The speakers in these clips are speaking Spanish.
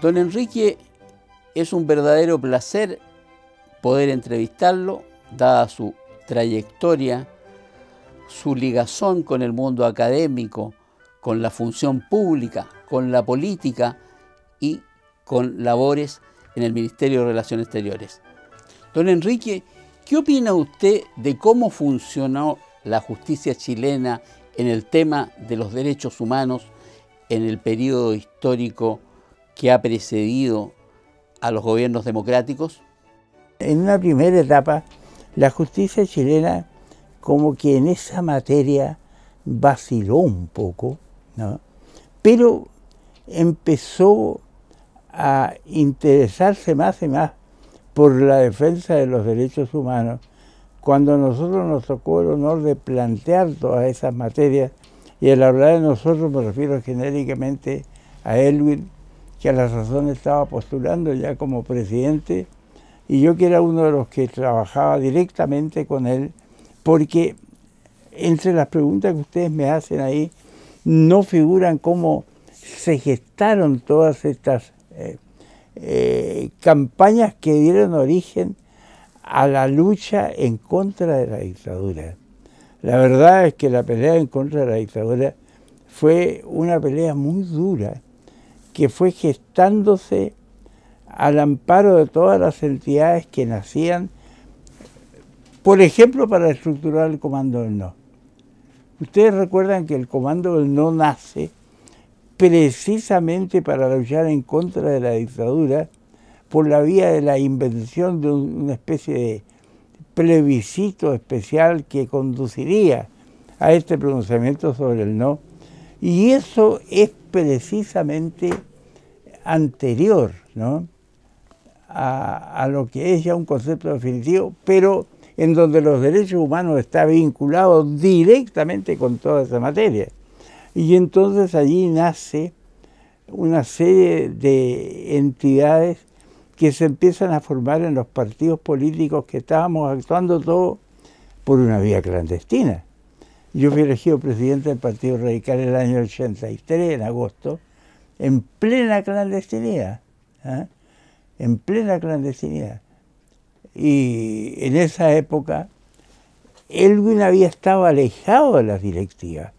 Don Enrique, es un verdadero placer poder entrevistarlo, dada su trayectoria, su ligazón con el mundo académico, con la función pública, con la política y con labores en el Ministerio de Relaciones Exteriores. Don Enrique, ¿qué opina usted de cómo funcionó la justicia chilena en el tema de los derechos humanos en el periodo histórico que ha precedido a los gobiernos democráticos? En una primera etapa, la justicia chilena como que en esa materia vaciló un poco, ¿no? Pero empezó a interesarse más y más por la defensa de los derechos humanos cuando a nosotros nos tocó el honor de plantear todas esas materias, y al hablar de nosotros me refiero genéricamente a Elwin, que a la razón estaba postulando ya como presidente, y yo que era uno de los que trabajaba directamente con él, porque entre las preguntas que ustedes me hacen ahí no figuran cómo se gestaron todas estas campañas que dieron origen a la lucha en contra de la dictadura. La verdad es que la pelea en contra de la dictadura fue una pelea muy dura, que fue gestándose al amparo de todas las entidades que nacían, por ejemplo, para estructurar el Comando del No. Ustedes recuerdan que el Comando del No nace precisamente para luchar en contra de la dictadura por la vía de la invención de una especie de plebiscito especial que conduciría a este pronunciamiento sobre el no. Y eso es precisamente anterior, ¿no?, a lo que es ya un concepto definitivo, pero en donde los derechos humanos están vinculados directamente con toda esa materia. Y entonces allí nace una serie de entidades que se empiezan a formar en los partidos políticos que estábamos actuando todos por una vía clandestina. Yo fui elegido presidente del Partido Radical en el año 83, en agosto, en plena clandestinidad, ¿eh? En plena clandestinidad. Y en esa época, Elwin había estado alejado de las directivas.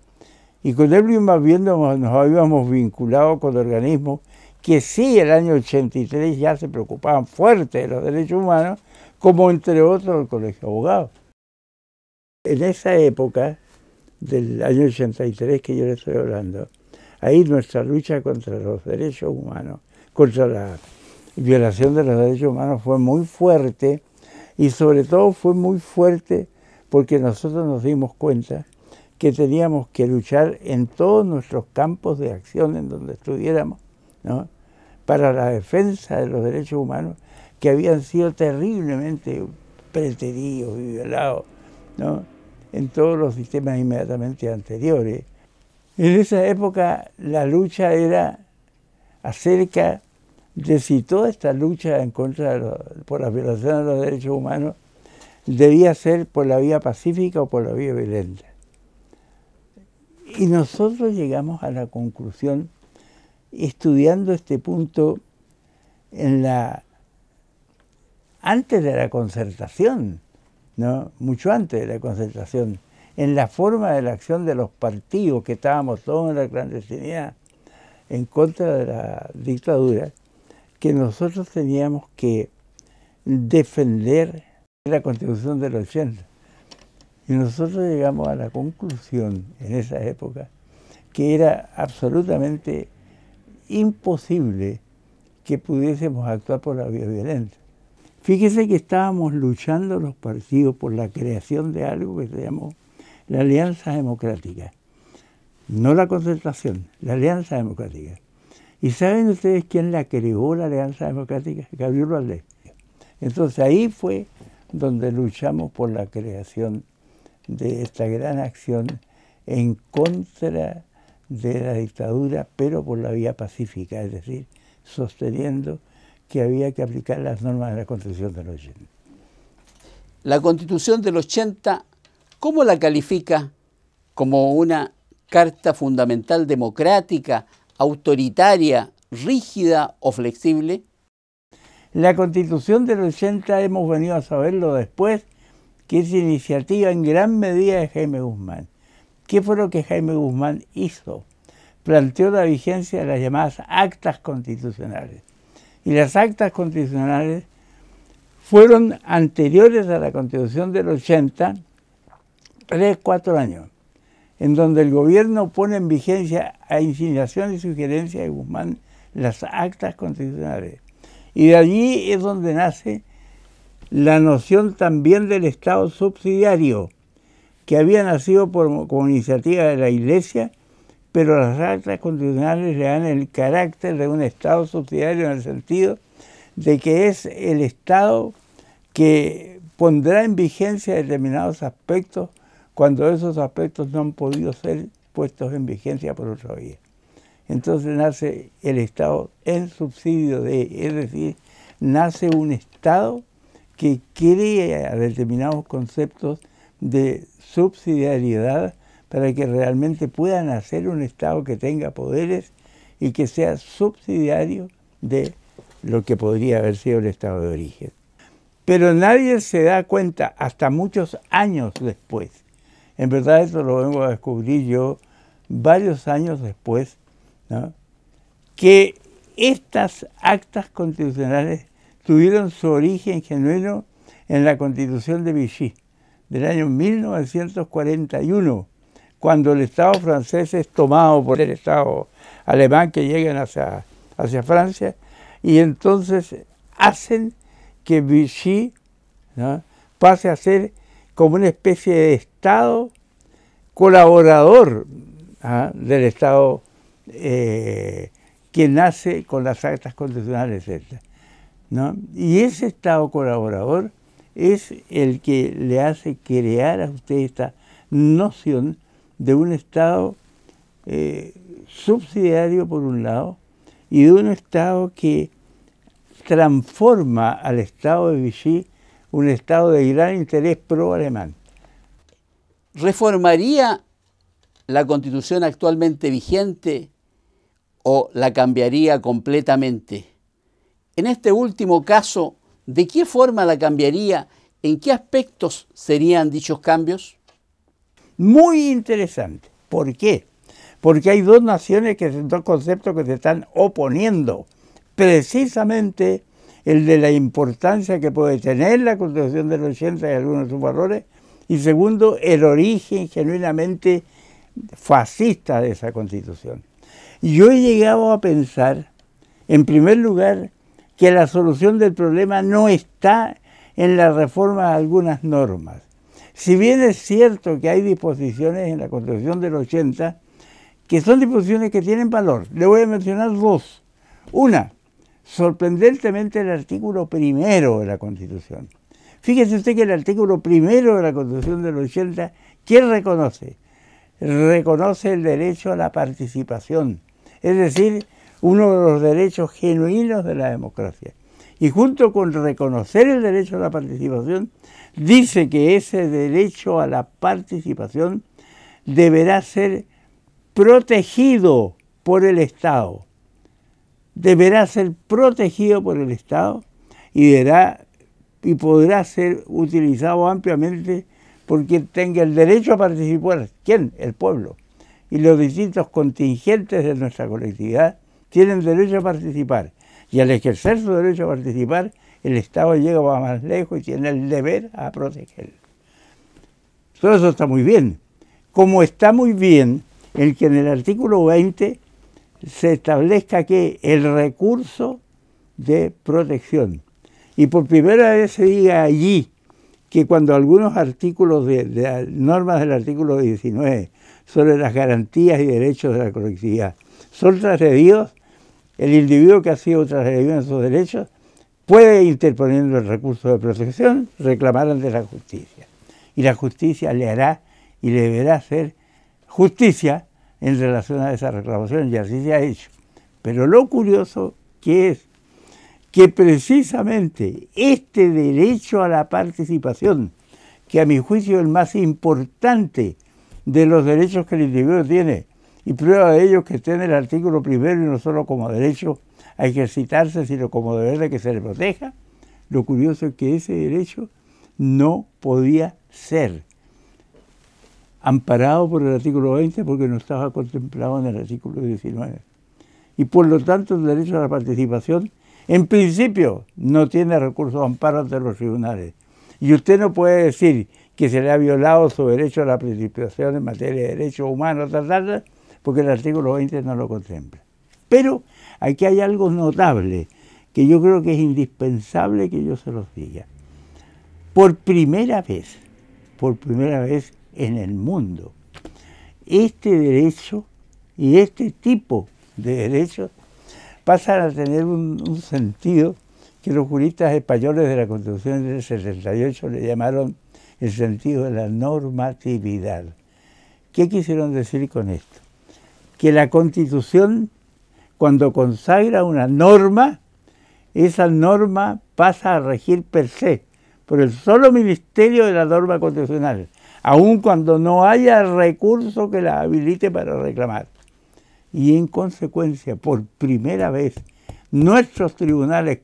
Y con Elwin más bien nos habíamos vinculado con organismos que sí, el año 83 ya se preocupaban fuerte de los derechos humanos, como entre otros el Colegio de Abogados. En esa época, del año 83 que yo le estoy hablando, ahí nuestra lucha contra los derechos humanos, contra la violación de los derechos humanos fue muy fuerte, y sobre todo fue muy fuerte porque nosotros nos dimos cuenta que teníamos que luchar en todos nuestros campos de acción en donde estuviéramos, ¿no?, para la defensa de los derechos humanos que habían sido terriblemente preteridos y violados, ¿no?, en todos los sistemas inmediatamente anteriores. En esa época la lucha era acerca de si toda esta lucha en contra por la violación de los derechos humanos debía ser por la vía pacífica o por la vía violenta. Y nosotros llegamos a la conclusión, estudiando este punto antes de la concertación, ¿no?, mucho antes de la concertación, en la forma de la acción de los partidos que estábamos todos en la clandestinidad en contra de la dictadura, que nosotros teníamos que defender la Constitución del 80. Y nosotros llegamos a la conclusión en esa época que era absolutamente imposible que pudiésemos actuar por la vía violenta. Fíjese que estábamos luchando los partidos por la creación de algo que se llamó la Alianza Democrática. No la concertación, la Alianza Democrática. ¿Y saben ustedes quién la creó, la Alianza Democrática? Gabriel Valdés. Entonces ahí fue donde luchamos por la creación de esta gran acción en contra de la dictadura, pero por la vía pacífica, es decir, sosteniendo que había que aplicar las normas de la Constitución del 80. La Constitución del 80, ¿cómo la califica? ¿Como una carta fundamental democrática, autoritaria, rígida o flexible? La Constitución del 80 hemos venido a saberlo después, que es iniciativa en gran medida de Jaime Guzmán. ¿Qué fue lo que Jaime Guzmán hizo? Planteó la vigencia de las llamadas actas constitucionales. Y las actas constitucionales fueron anteriores a la Constitución del 80, 3-4 años, en donde el gobierno pone en vigencia a insinuación y sugerencia de Guzmán las actas constitucionales. Y de allí es donde nace la noción también del Estado subsidiario, que había nacido como iniciativa de la Iglesia, pero las actas constitucionales le dan el carácter de un Estado subsidiario en el sentido de que es el Estado que pondrá en vigencia determinados aspectos cuando esos aspectos no han podido ser puestos en vigencia por otra vía. Entonces nace el Estado en subsidio de, es decir, nace un Estado que crea determinados conceptos de subsidiariedad para que realmente pueda nacer un Estado que tenga poderes y que sea subsidiario de lo que podría haber sido el Estado de origen. Pero nadie se da cuenta hasta muchos años después. En verdad eso lo vengo a descubrir yo varios años después, ¿no?, que estas actas constitucionales tuvieron su origen genuino en la Constitución de Vichy, del año 1941, cuando el Estado francés es tomado por el Estado alemán que llegan hacia Francia, y entonces hacen que Vichy, ¿no?, pase a ser como una especie de Estado colaborador del Estado que nace con las actas constitucionales, etc., ¿no? Y ese Estado colaborador es el que le hace crear a usted esta noción de un Estado subsidiario por un lado y de un Estado que transforma al Estado de Vichy un Estado de gran interés pro-alemán. ¿Reformaría la Constitución actualmente vigente o la cambiaría completamente? En este último caso, ¿de qué forma la cambiaría? ¿En qué aspectos serían dichos cambios? Muy interesante. ¿Por qué? Porque hay dos naciones, dos conceptos que se están oponiendo. Precisamente el de la importancia que puede tener la Constitución del 80 y algunos de sus valores, y segundo, el origen genuinamente fascista de esa Constitución. Yo he llegado a pensar, en primer lugar, que la solución del problema no está en la reforma de algunas normas. Si bien es cierto que hay disposiciones en la Constitución del 80 que son disposiciones que tienen valor, le voy a mencionar dos. Una, sorprendentemente el artículo 1 de la Constitución. Fíjese usted que el artículo 1 de la Constitución del 80, ¿qué reconoce? Reconoce el derecho a la participación, es decir, uno de los derechos genuinos de la democracia. Y junto con reconocer el derecho a la participación, dice que ese derecho a la participación deberá ser protegido por el Estado. Deberá ser protegido por el Estado y podrá ser utilizado ampliamente por quien tenga el derecho a participar. ¿Quién? El pueblo. Y los distintos contingentes de nuestra colectividad tienen derecho a participar. Y al ejercer su derecho a participar, el Estado llega más lejos y tiene el deber a protegerlo. Todo eso está muy bien. Como está muy bien el que en el artículo 20 se establezca que el recurso de protección. Y por primera vez se diga allí que cuando algunos artículos de normas del artículo 19 sobre las garantías y derechos de la colectividad son transgredidos, el individuo que ha sido transgredido en sus derechos puede, interponiendo el recurso de protección, reclamar ante la justicia. Y la justicia le hará y le deberá hacer justicia en relación a esa reclamación, y así se ha hecho. Pero lo curioso que es que precisamente este derecho a la participación, que a mi juicio es el más importante de los derechos que el individuo tiene, y prueba de ello que está en el artículo 1 y no solo como derecho, a ejercitarse, sino como deber de que se le proteja. Lo curioso es que ese derecho no podía ser amparado por el artículo 20 porque no estaba contemplado en el artículo 19. Y por lo tanto el derecho a la participación, en principio, no tiene recurso de amparo ante los tribunales. Y usted no puede decir que se le ha violado su derecho a la participación en materia de derechos humanos, porque el artículo 20 no lo contempla. Pero aquí hay algo notable, que yo creo que es indispensable que yo se los diga. Por primera vez en el mundo, este derecho y este tipo de derechos pasan a tener un sentido que los juristas españoles de la Constitución del 78 le llamaron el sentido de la normatividad. ¿Qué quisieron decir con esto? Que la Constitución, cuando consagra una norma, esa norma pasa a regir per se, por el solo ministerio de la norma constitucional, aun cuando no haya recurso que la habilite para reclamar. Y en consecuencia, por primera vez, nuestros tribunales,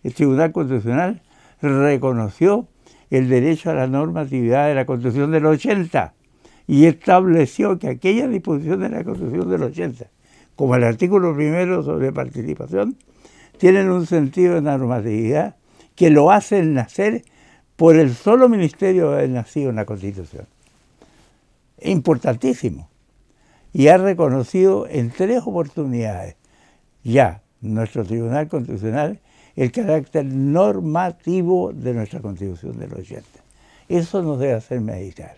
el Tribunal Constitucional, reconoció el derecho a la normatividad de la Constitución del 80 y estableció que aquellas disposiciones de la Constitución del 80, como el artículo 1 sobre participación, tienen un sentido de normatividad que lo hacen nacer por el solo ministerio de haber nacido en la Constitución. Es importantísimo. Y ha reconocido en 3 oportunidades ya nuestro Tribunal Constitucional el carácter normativo de nuestra Constitución del 80. Eso nos debe hacer meditar.